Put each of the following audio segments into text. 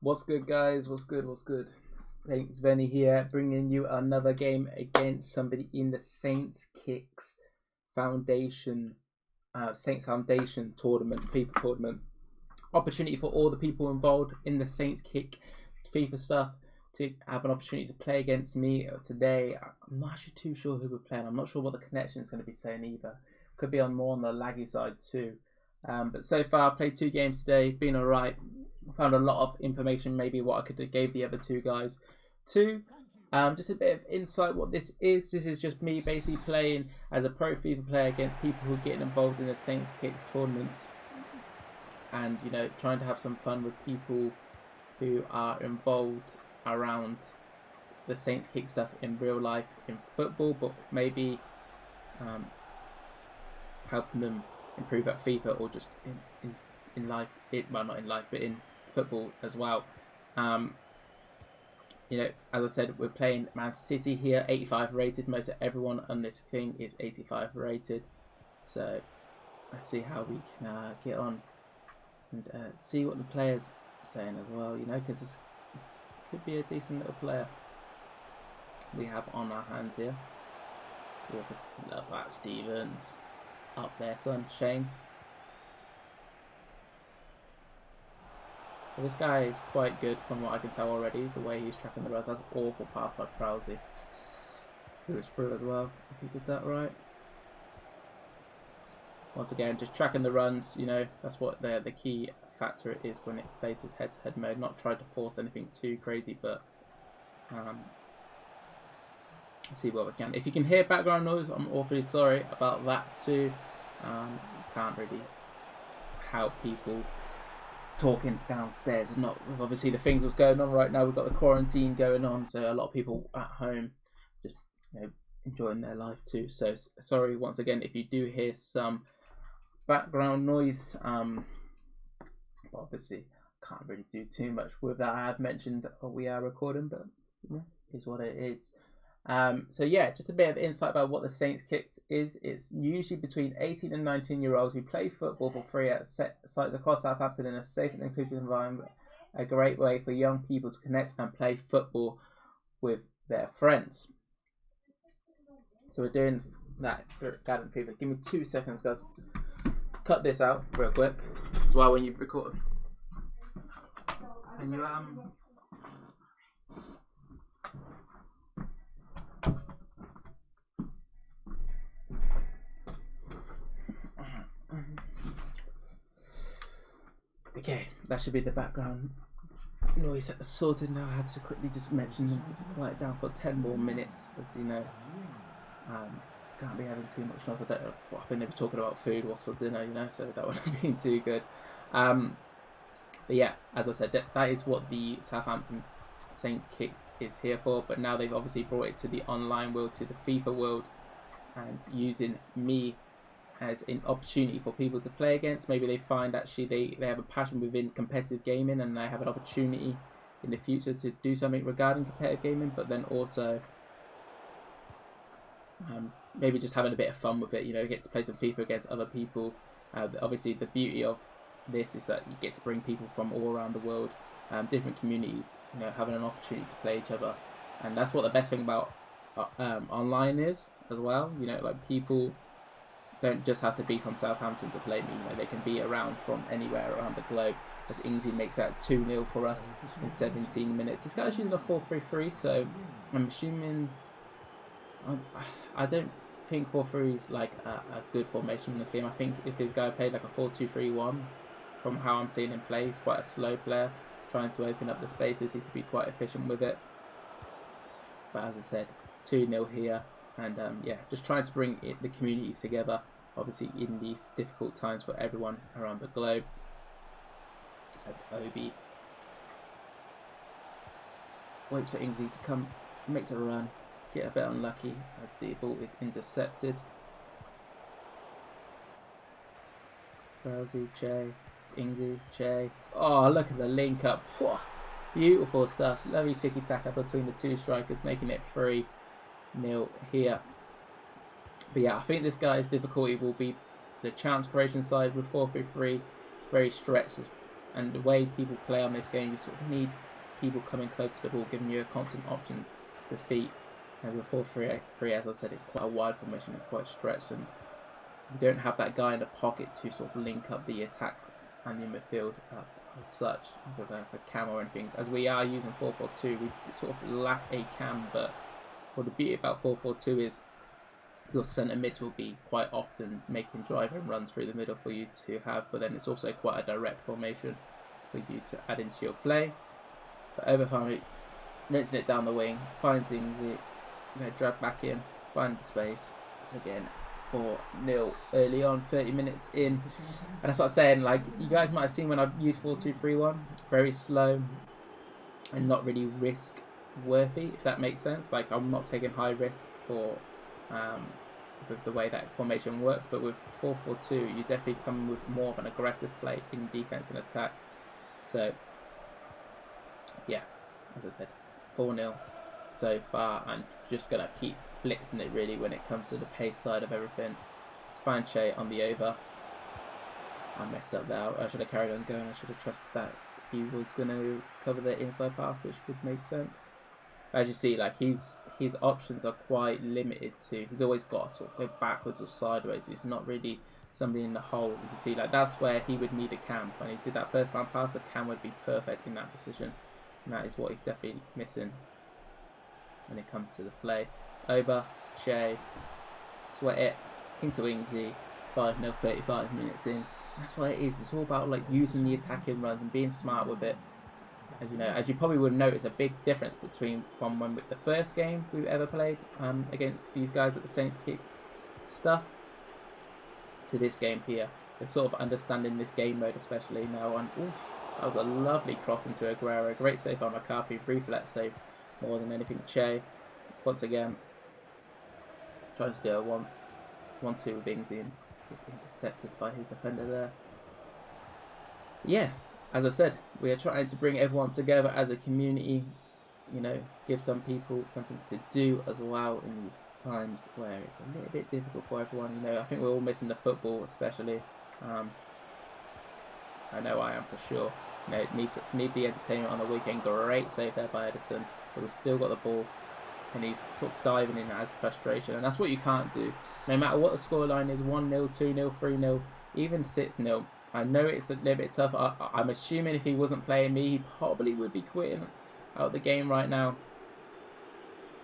What's good, guys? What's good? What's good? Thanks, Venny here, bringing you another game against somebody in the Saints Kicks Foundation, Saints Foundation tournament, FIFA tournament. Opportunity for all the people involved in the Saints Kick FIFA stuff to have an opportunity to play against me today. I'm not actually too sure who we're playing. I'm not sure what the connection is going to be saying either. Could be more on the laggy side too. But so far, I've played 2 games today. Been alright. Found a lot of information, maybe what I could have gave the other 2 guys. Just a bit of insight what this is. This is just me basically playing as a pro FIFA player against people who are getting involved in the Saints Kicks tournaments. And, you know, trying to have some fun with people who are involved around the Saints Kick stuff in real life, in football, but maybe helping them improve at FIFA or just in life. Well, not in life, but in football as well. You know, as I said, we're playing Man City here, 85 rated. Most of everyone on this thing is 85 rated. So let's see how we can get on and see what the players are saying as well, you know, because this could be a decent little player we have on our hands here. Love that, Stevens. Up there, son. Shane. Well, this guy is quite good from what I can tell already, the way he's tracking the runs. That's awful pass by Prowsey. He was through as well, if he did that right. Once again, just tracking the runs, you know, that's what the key factor is when it plays this head-to-head mode. Not try to force anything too crazy, but see what we can. If you can hear background noise, I'm awfully sorry about that too. Can't really help people talking downstairs. Not obviously the things that's going on right now. We've got the quarantine going on, so a lot of people at home just, you know, enjoying their life too. So sorry once again if you do hear some background noise. Obviously can't really do too much with that. I have mentioned we are recording, but yeah, is what it is. So yeah, just a bit of insight about what the Saints Kicks is. It's usually between 18 and 19-year-olds who play football for free at sites across Southampton in a safe and inclusive environment. A great way for young people to connect and play football with their friends. So we're doing that through Garden Fever. Give me 2 seconds, guys. Cut this out real quick. That's why when you record, and you okay, that should be the background noise sorted now. I had to quickly just mention them, write it down for 10 more minutes, as you know. Can't be having too much noise. I don't know. I think they were talking about food, what's for dinner, you know, so that wouldn't have been too good. But yeah, as I said, that is what the Southampton Saints Kicks is here for. But now they've obviously brought it to the online world, to the FIFA world, and using me as an opportunity for people to play against. Maybe they find actually they have a passion within competitive gaming and they have an opportunity in the future to do something regarding competitive gaming, but then also maybe just having a bit of fun with it, you know, get to play some FIFA against other people. Obviously the beauty of this is that you get to bring people from all around the world, different communities, you know, having an opportunity to play each other. And that's what the best thing about online is as well, you know, like people don't just have to be from Southampton to play me, you know, they can be around from anywhere around the globe. As Ingsy makes that 2-0 for us in 17 minutes. This guy's using a 4-3-3, so I'm assuming, I don't think 4-3 is like a good formation in this game. I think if this guy played like a 4-2-3-1, from how I'm seeing him play, he's quite a slow player, trying to open up the spaces, he could be quite efficient with it. But as I said, 2-0 here, and yeah, just trying to bring the communities together, obviously in these difficult times for everyone around the globe. As Obi waits for Ingsy to come, makes a run, get a bit unlucky as the ball is intercepted. Rousey, Che, Ingsy, Che. Oh, look at the link up. Whew. Beautiful stuff. Lovely tiki-taka between the 2 strikers, making it 3-0 here. But yeah, I think this guy's difficulty will be the chance creation side with 4-3-3. It's very stretched. And the way people play on this game, you sort of need people coming close to the ball, giving you a constant option to feet. And with 4-3-3, as I said, it's quite a wide formation, it's quite stretched, and you don't have that guy in the pocket to sort of link up the attack and the midfield as such, with a cam or anything. As we are using 4-4-2, we sort of lack a cam, but the beauty about 4-4-2 is your centre mid will be quite often making driving runs through the middle for you to have, but then it's also quite a direct formation for you to add into your play. But over time, notes it down the wing, finds things, drag back in, find the space. It's again 4-0 early on, 30 minutes in. And that's what I'm saying, like, you guys might have seen when I've used 4-2-3-1, very slow and not really risk worthy, if that makes sense. Like, I'm not taking high risk for with the way that formation works, but with 4-4-2 you definitely come with more of an aggressive play in defense and attack. So yeah, as I said, 4-0 so far, and just gonna keep blitzing it really when it comes to the pace side of everything. Find Che on the over. I messed up there. I should have carried on going. I should have trusted that he was gonna cover the inside pass, which would make sense. As you see, like, his options are quite limited to. He's always got to sort of go backwards or sideways. He's not really somebody in the hole. As you see, like, that's where he would need a cam. When he did that first time pass, a cam would be perfect in that position, and that is what he's definitely missing when it comes to the play. Over, Che, sweat it, into Ingsy, 5-0, 35 minutes in. That's what it is. It's all about, like, using the attacking runs and being smart with it. As you know, as you probably would notice, a big difference between from when the first game we've ever played against these guys at the Saints kicked stuff to this game here. They're sort of understanding this game mode especially now. And oof, that was a lovely cross into Aguero. Great save by McCarthy. Reflex save more than anything. Che, once again, tries to do a 1-2 with Ingsy and gets intercepted by his defender there. Yeah. As I said, we are trying to bring everyone together as a community, give some people something to do as well in these times where it's a little bit difficult for everyone. I think we're all missing the football especially. I know I am for sure. Need the entertainment on the weekend. Great save there by Edison, but we've still got the ball and he's sort of diving in as frustration, and that's what you can't do. No matter what the scoreline is, 1-0, 2-0, 3-0, even 6-0. I know it's a little bit tough. I'm assuming if he wasn't playing me, he probably would be quitting out the game right now.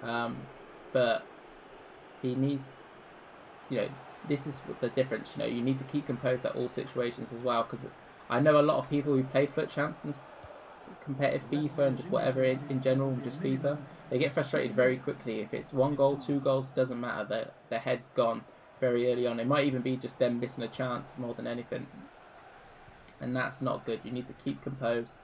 But he needs, this is the difference. You need to keep composed at all situations as well, because I know a lot of people who play foot champs, competitive FIFA and just whatever in general, just FIFA, they get frustrated very quickly. If it's 1 goal, 2 goals, doesn't matter. Their head's gone very early on. It might even be just them missing a chance more than anything. And that's not good. You need to keep composed,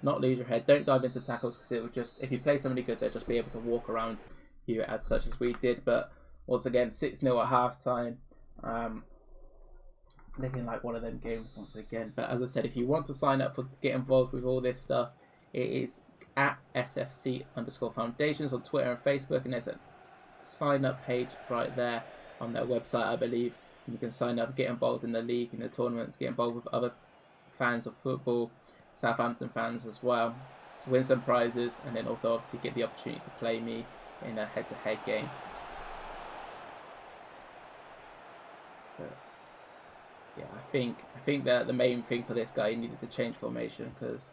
not lose your head. Don't dive into tackles, because it will just, if you play somebody good, they'll just be able to walk around you as such as we did. But once again, 6-0 at half time. Looking like one of them games once again. But as I said, if you want to sign up to get involved with all this stuff, it is at SFC_foundations on Twitter and Facebook, and there's a sign up page right there on their website, I believe. And you can sign up, get involved in the league, in the tournaments, get involved with other fans of football, Southampton fans as well, to win some prizes, and then also obviously get the opportunity to play me in a head-to-head game. But yeah, I think that the main thing for this guy, he needed to change formation, because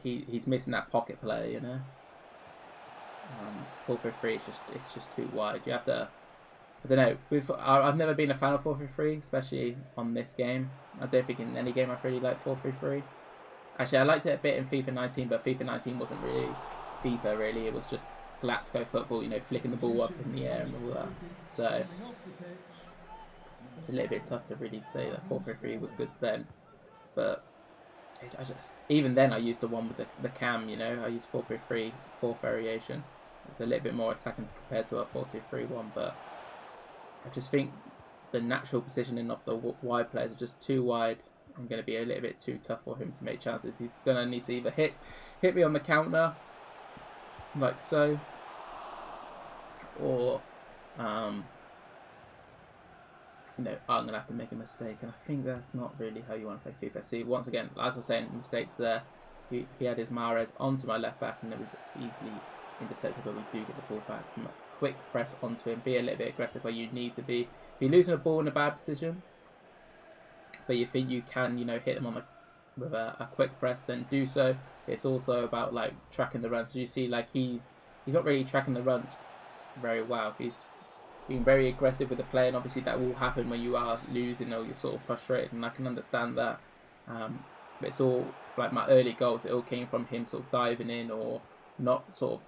he's missing that pocket player. 4-3-3 it's just too wide. You have to, I don't know. I've never been a fan of 4-3-3, especially on this game. I don't think in any game I've really liked 4-3-3. Actually, I liked it a bit in FIFA 19, but FIFA 19 wasn't really FIFA, really. It was just Galactico football, flicking the ball up in the air and all that. So it's a little bit tough to really say that 4-3-3 was good then. But even then I used the one with the cam, I used 4-3-3, 4th variation. It's a little bit more attacking compared to a 4-2-3-1, but I just think the natural positioning of the wide players are just too wide and going to be a little bit too tough for him to make chances. He's going to need to either hit me on the counter, like so, or you know, I'm gonna have to make a mistake, and I think that's not really how you want to play FIFA. See, once again, as I was saying, mistakes there. He had his Mahrez onto my left back, and it was easily intercepted, but we do get the ball back from a quick press onto him. Be a little bit aggressive where you need to be. If you're losing a ball in a bad position, but you think you can, you know, hit them on with a quick press, then do so. It's also about like tracking the runs. So you see, like he's not really tracking the runs very well. He's being very aggressive with the play, and obviously that will happen when you are losing or you're sort of frustrated, and I can understand that. But it's all like my early goals. It all came from him sort of diving in or not sort of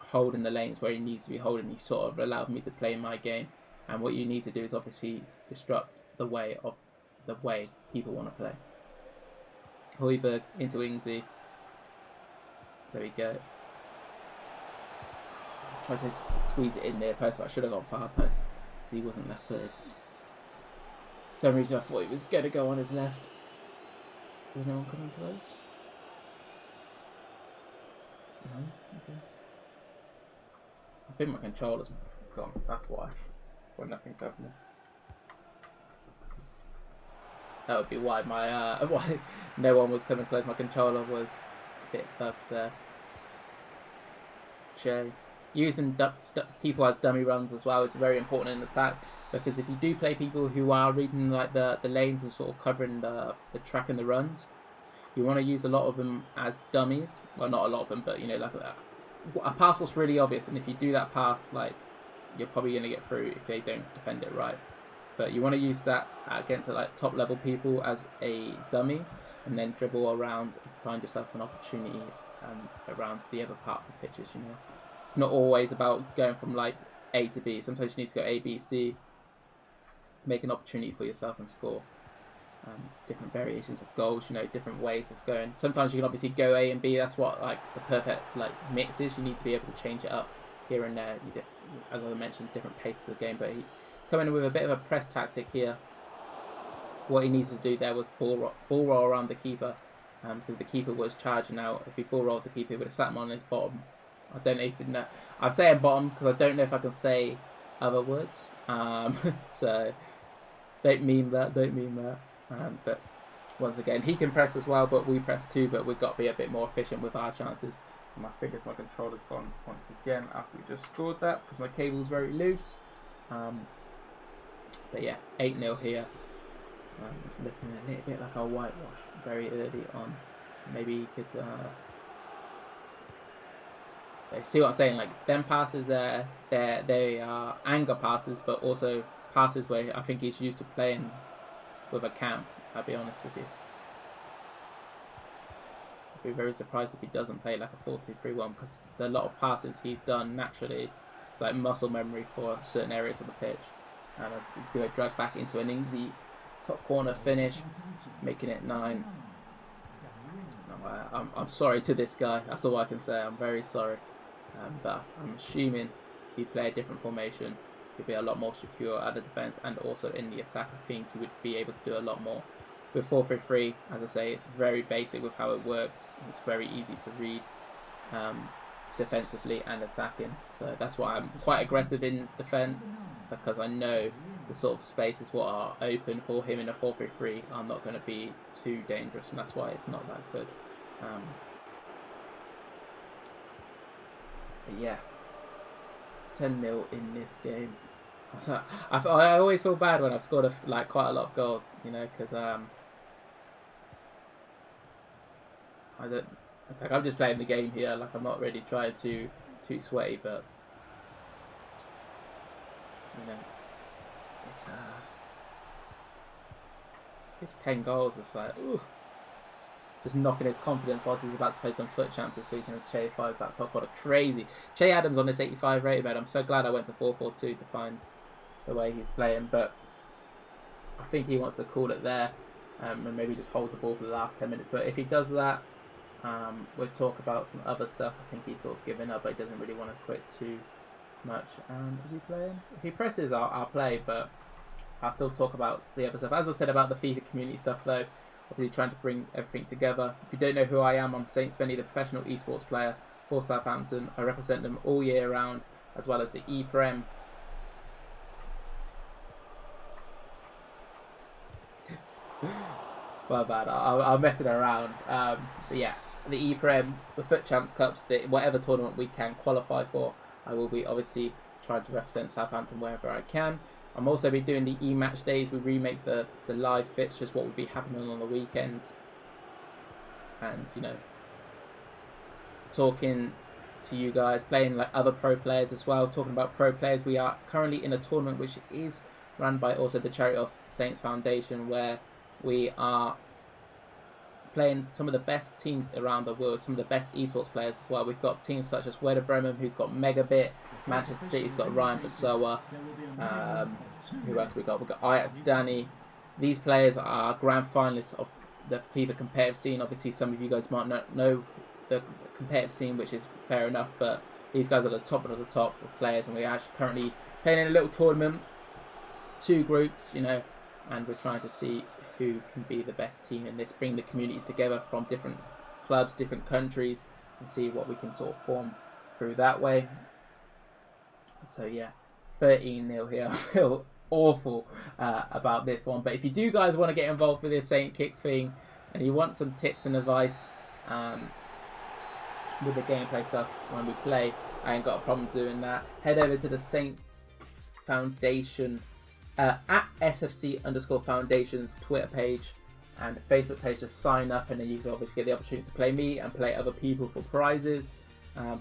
holding the lanes where he needs to be holding. He sort of allowed me to play my game, and what you need to do is obviously disrupt the way people want to play. Højbjerg into Ingsy. There we go. Try to squeeze it in near post, but I should have gone far post because he wasn't left footed. For some reason I thought he was going to go on his left. Is no one coming close? No? Okay. I think my controller's gone, that's why. That's why nothing's happening. That would be why my why no one was coming close. My controller was a bit bugged there. Jay. Using people as dummy runs as well is very important in attack, because if you do play people who are reading like the lanes and sort of covering the track and the runs, you want to use a lot of them as dummies. Well, not a lot of them, but you know, like a pass was really obvious, and if you do that pass, like you're probably going to get through if they don't defend it right. But you want to use that against like top level people as a dummy, and then dribble around and find yourself an opportunity around the other part of the pitches. You know, it's not always about going from like A to B. Sometimes you need to go A, B, C, make an opportunity for yourself and score. Different variations of goals, you know, different ways of going. Sometimes you can obviously go A and B. That's what like the perfect like mix is. You need to be able to change it up here and there. As I mentioned, different paces of the game. But he's coming in with a bit of a press tactic here. What he needs to do there was ball roll around the keeper, because the keeper was charging out. If he ball rolled the keeper, he would have sat him on his bottom. I don't even know. I'm saying bottom because I don't know if I can say other words. So don't mean that. But once again, he can press as well, but we press too. But we've got to be a bit more efficient with our chances. And I think my controller's gone once again after we just scored that because my cable's very loose. But yeah, 8-0 here. It's looking a little bit like a whitewash very early on. Maybe he could. See what I'm saying? Like them passes there, they are anger passes, but also passes where I think he's used to playing with a camp. I'll be honest with you. I'd be very surprised if he doesn't play like a 4-2-3-1, because a lot of passes he's done naturally. It's like muscle memory for certain areas of the pitch. And as we do a drag back into an Ingsy top corner finish, making it 9. No, I'm sorry to this guy. That's all I can say. I'm very sorry. But I'm assuming if he play a different formation, he'll be a lot more secure at the defence and also in the attack. I think he would be able to do a lot more. With 4-3-3, as I say, it's very basic with how it works. It's very easy to read defensively and attacking. So that's why I'm quite aggressive in defence, because I know the sort of spaces what are open for him in a 4-3-3 are not going to be too dangerous, and that's why it's not that good. But yeah, 10-0 in this game. So I always feel bad when I've scored quite a lot of goals, you know, because I'm just playing the game here. Like I'm not really trying to sweaty, but you know, it's 10 goals. It's like ooh, just knocking his confidence whilst he's about to play some foot champs this weekend as Che fires that top order. Crazy. Che Adams on this 85 rated bed. I'm so glad I went to 4-4-2 to find the way he's playing, but I think he wants to call it there and maybe just hold the ball for the last 10 minutes. But if he does that, we'll talk about some other stuff. I think he's sort of given up, but he doesn't really want to quit too much. Is he playing? If he presses, I'll play, but I'll still talk about the other stuff. As I said about the FIFA community stuff, though, obviously trying to bring everything together. If you don't know who I am, I'm Saints Venny, the professional esports player for Southampton. I represent them all year round, as well as the E-Prem. My bad. I'm messing around. But yeah, the E-Prem, the Foot Champs Cups, whatever tournament we can qualify for, I will be obviously trying to represent Southampton wherever I can. I'm also be doing the E-Match days. We remake the live fixtures, what will be happening on the weekends. And, you know, talking to you guys, playing like other pro players as well. Talking about pro players, we are currently in a tournament which is run by also the charity of Saints Foundation, where we are playing some of the best teams around the world, some of the best esports players as well. We've got teams such as Werder Bremen, who's got Megabit, Manchester City's got Ryan Basoa, who else we got? We've got Ajax Danny. These players are grand finalists of the FIFA competitive scene. Obviously, some of you guys might not know the competitive scene, which is fair enough, but these guys are the top of the top of players, and we're actually currently playing in a little tournament, 2 groups, you know, and we're trying to see who can be the best team in this, bring the communities together from different clubs, different countries, and see what we can sort of form through that way. So yeah, 13-0 here. I feel awful about this one, but if you do guys want to get involved with this Saint Kicks thing, and you want some tips and advice with the gameplay stuff when we play, I ain't got a problem doing that. Head over to the Saints Foundation at SFC_Foundation's Twitter page and Facebook page to sign up, and then you can obviously get the opportunity to play me and play other people for prizes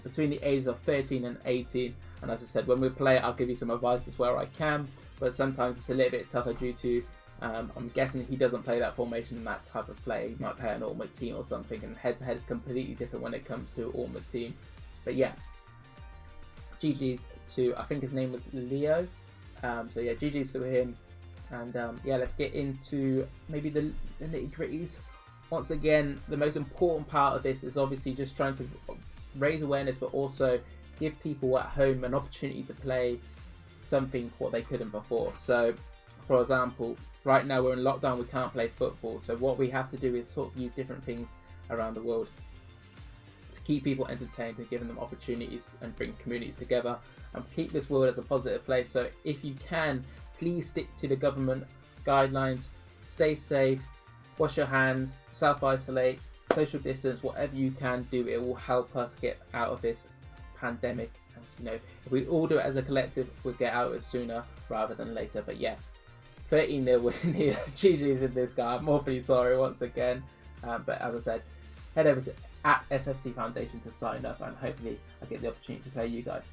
between the ages of 13 and 18. And as I said, when we play, I'll give you some advice as where I can, but sometimes it's a little bit tougher due to I'm guessing he doesn't play that formation and that type of play. He might play an ultimate team or something, and head to head is completely different when it comes to ultimate team. But yeah, GG's to, I think his name was Leo. So yeah, GG's to him, and yeah, let's get into maybe the nitty gritties. Once again, the most important part of this is obviously just trying to raise awareness, but also give people at home an opportunity to play something what they couldn't before. So, for example, right now we're in lockdown, we can't play football. So what we have to do is sort of use different things around the world to keep people entertained and giving them opportunities and bring communities together and keep this world as a positive place. So if you can, please stick to the government guidelines, stay safe, wash your hands, self-isolate, social distance, whatever you can do, it will help us get out of this pandemic. As you know, if we all do it as a collective, we'll get out of it sooner rather than later. But yeah, 13-0 win here. GG's in this guy. I'm awfully sorry once again. But as I said, head over to at SFC Foundation to sign up, and hopefully I get the opportunity to play you guys.